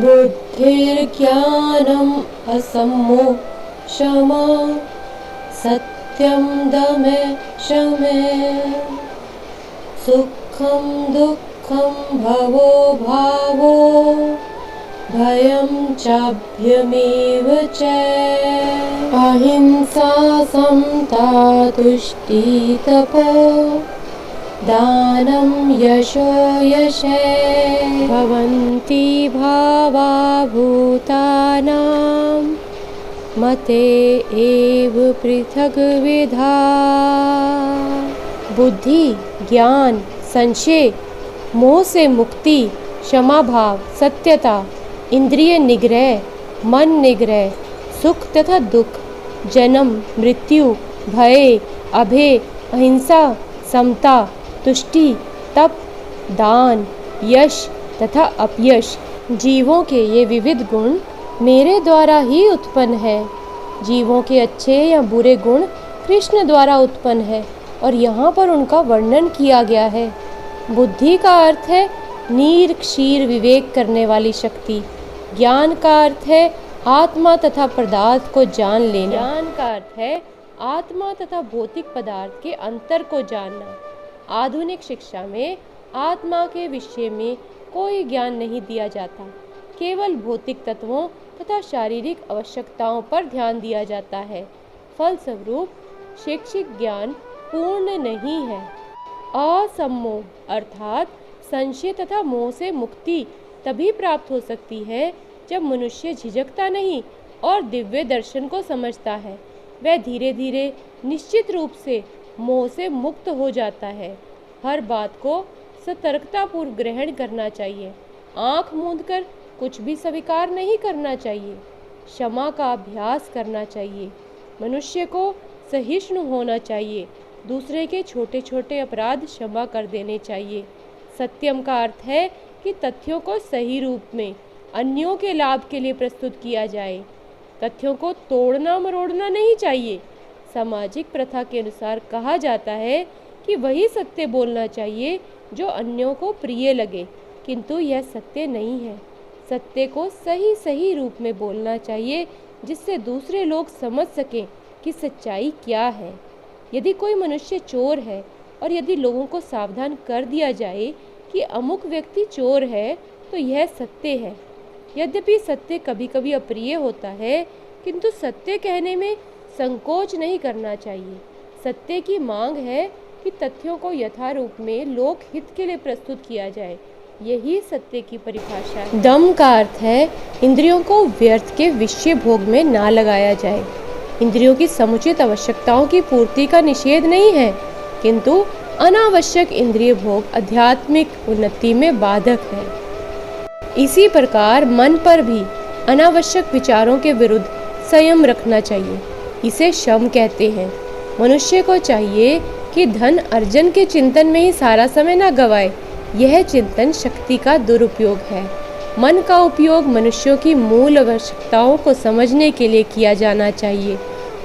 बुद्धिर्ज्ञानम् असम्मोक्षमा सत्यं दमे शमे सुखं दुःखं भवो भावो भयं चाभ्यमेव च अहिंसा समता तुष्टि तपो दानं यशो यशे भवन्ति भावा भूतानां मते एव पृथग्विधा। बुद्धि, ज्ञान, संशय, मोह से मुक्ति, क्षमा भाव, सत्यता, इंद्रिय निग्रह, मन निग्रह, सुख तथा दुख, जन्म मृत्यु, भय, अभय, अहिंसा, समता, तुष्टि, तप, दान, यश तथा अपयश, जीवों के ये विविध गुण मेरे द्वारा ही उत्पन्न है। जीवों के अच्छे या बुरे गुण कृष्ण द्वारा उत्पन्न है और यहाँ पर उनका वर्णन किया गया है। बुद्धि का अर्थ है नीर क्षीर विवेक करने वाली शक्ति। ज्ञान का अर्थ है आत्मा तथा पदार्थ को जान लेना। ज्ञान का अर्थ है आत्मा तथा भौतिक पदार्थ के अंतर को जानना। आधुनिक शिक्षा में आत्मा के विषय में कोई ज्ञान नहीं दिया जाता, केवल भौतिक तत्वों तथा शारीरिक आवश्यकताओं पर ध्यान दिया जाता है। फलस्वरूप शैक्षिक ज्ञान पूर्ण नहीं है। असम्मोह अर्थात संशय तथा मोह से मुक्ति तभी प्राप्त हो सकती है जब मनुष्य झिझकता नहीं और दिव्य दर्शन को समझता है। वह धीरे धीरे निश्चित रूप से मोह से मुक्त हो जाता है। हर बात को सतर्कतापूर्वक ग्रहण करना चाहिए। आँख मूंदकर कुछ भी स्वीकार नहीं करना चाहिए। क्षमा का अभ्यास करना चाहिए। मनुष्य को सहिष्णु होना चाहिए। दूसरे के छोटे छोटे अपराध क्षमा कर देने चाहिए। सत्यम का अर्थ है कि तथ्यों को सही रूप में अन्यों के लाभ के लिए प्रस्तुत किया जाए। तथ्यों को तोड़ना मरोड़ना नहीं चाहिए। सामाजिक प्रथा के अनुसार कहा जाता है कि वही सत्य बोलना चाहिए जो अन्यों को प्रिय लगे, किंतु यह सत्य नहीं है। सत्य को सही सही रूप में बोलना चाहिए जिससे दूसरे लोग समझ सकें कि सच्चाई क्या है। यदि कोई मनुष्य चोर है और यदि लोगों को सावधान कर दिया जाए कि अमुक व्यक्ति चोर है तो यह सत्य है। यद्यपि सत्य कभी कभी अप्रिय होता है, किंतु सत्य कहने में संकोच नहीं करना चाहिए। सत्य की मांग है कि तथ्यों को यथारूप में लोक हित के लिए प्रस्तुत किया जाए। यही सत्य की परिभाषा है। दम का अर्थ है इंद्रियों को व्यर्थ के विषय भोग में ना लगाया जाए। इंद्रियों की समुचित आवश्यकताओं की पूर्ति का निषेध नहीं है, किंतु अनावश्यक इंद्रिय भोग आध्यात्मिक उन्नति में बाधक है। इसी प्रकार मन पर भी अनावश्यक विचारों के विरुद्ध संयम रखना चाहिए। इसे शम कहते हैं। मनुष्य को चाहिए कि धन अर्जन के चिंतन में ही सारा समय न गवाए। यह चिंतन शक्ति का दुरुपयोग है। मन का उपयोग मनुष्यों की मूल आवश्यकताओं को समझने के लिए किया जाना चाहिए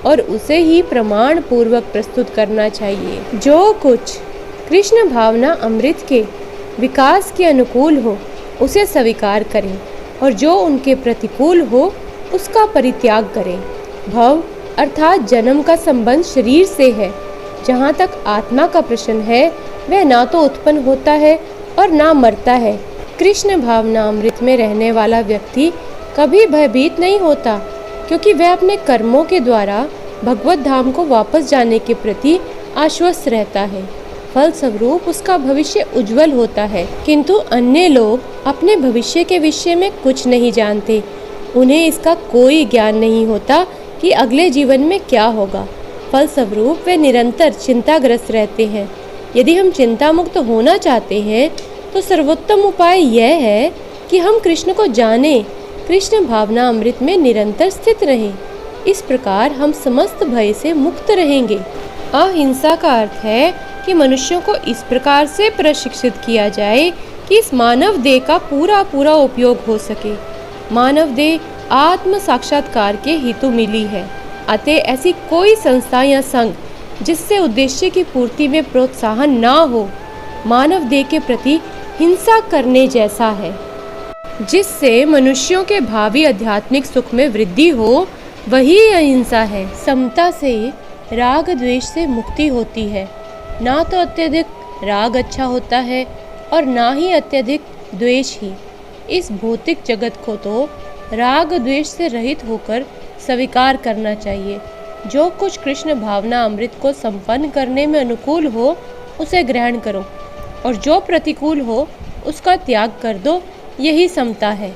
और उसे ही प्रमाण पूर्वक प्रस्तुत करना चाहिए। जो कुछ कृष्ण भावना अमृत के विकास के अनुकूल हो उसे स्वीकार करें और जो उनके प्रतिकूल हो उसका परित्याग करें। भव अर्थात जन्म का संबंध शरीर से है। जहाँ तक आत्मा का प्रश्न है वह ना तो उत्पन्न होता है और ना मरता है। कृष्ण भावना अमृत में रहने वाला व्यक्ति कभी भयभीत नहीं होता, क्योंकि वह अपने कर्मों के द्वारा भगवत धाम को वापस जाने के प्रति आश्वस्त रहता है। फलस्वरूप उसका भविष्य उज्जवल होता है। किंतु अन्य लोग अपने भविष्य के विषय में कुछ नहीं जानते। उन्हें इसका कोई ज्ञान नहीं होता कि अगले जीवन में क्या होगा। फलस्वरूप वे निरंतर चिंताग्रस्त रहते हैं। यदि हम चिंता मुक्त होना चाहते हैं तो सर्वोत्तम उपाय यह है कि हम कृष्ण को जानें, कृष्ण भावना अमृत में निरंतर स्थित रहें। इस प्रकार हम समस्त भय से मुक्त रहेंगे। अहिंसा का अर्थ है कि मनुष्यों को इस प्रकार से प्रशिक्षित किया जाए कि इस मानव देह का पूरा पूरा उपयोग हो सके। मानव देह आत्म साक्षात्कार के हेतु मिली है। अतः ऐसी कोई संस्था या संघ जिससे उद्देश्य की पूर्ति में प्रोत्साहन ना हो, मानव देह के प्रति हिंसा करने जैसा है। जिससे मनुष्यों के भावी आध्यात्मिक सुख में वृद्धि हो, वही अहिंसा है। समता से राग द्वेष से मुक्ति होती है। ना तो अत्यधिक राग अच्छा होता है और ना ही अत्यधिक द्वेष ही। इस भौतिक जगत को तो राग द्वेष से रहित होकर स्वीकार करना चाहिए। जो कुछ कृष्ण भावना अमृत को संपन्न करने में अनुकूल हो उसे ग्रहण करो और जो प्रतिकूल हो उसका त्याग कर दो। यही समता है।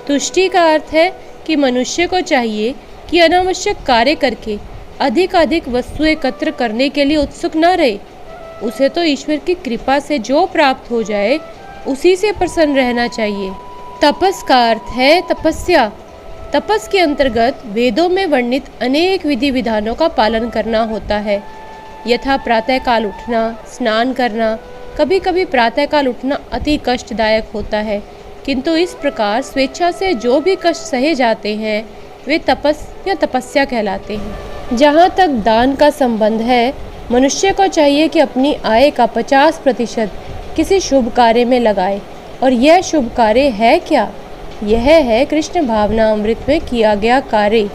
तुष्टि का अर्थ है कि मनुष्य को चाहिए कि अनावश्यक कार्य करके अधिक वस्तु एकत्र करने के लिए उत्सुक न रहे। उसे तो ईश्वर की कृपा से जो प्राप्त हो जाए उसी से प्रसन्न रहना चाहिए। तपस का अर्थ है तपस्या। तपस के अंतर्गत वेदों में वर्णित अनेक विधि विधानों का पालन करना होता है। यथा प्रातःकाल उठना, स्नान करना। कभी कभी प्रातःकाल उठना अति कष्टदायक होता है, किंतु इस प्रकार स्वेच्छा से जो भी कष्ट सहे जाते हैं वे तपस या तपस्या कहलाते हैं। जहाँ तक दान का संबंध है, मनुष्य को चाहिए कि अपनी आय का 50% किसी शुभ कार्य में लगाए। और यह शुभ कार्य है क्या? यह है कृष्ण भावना अमृत में किया गया कार्य।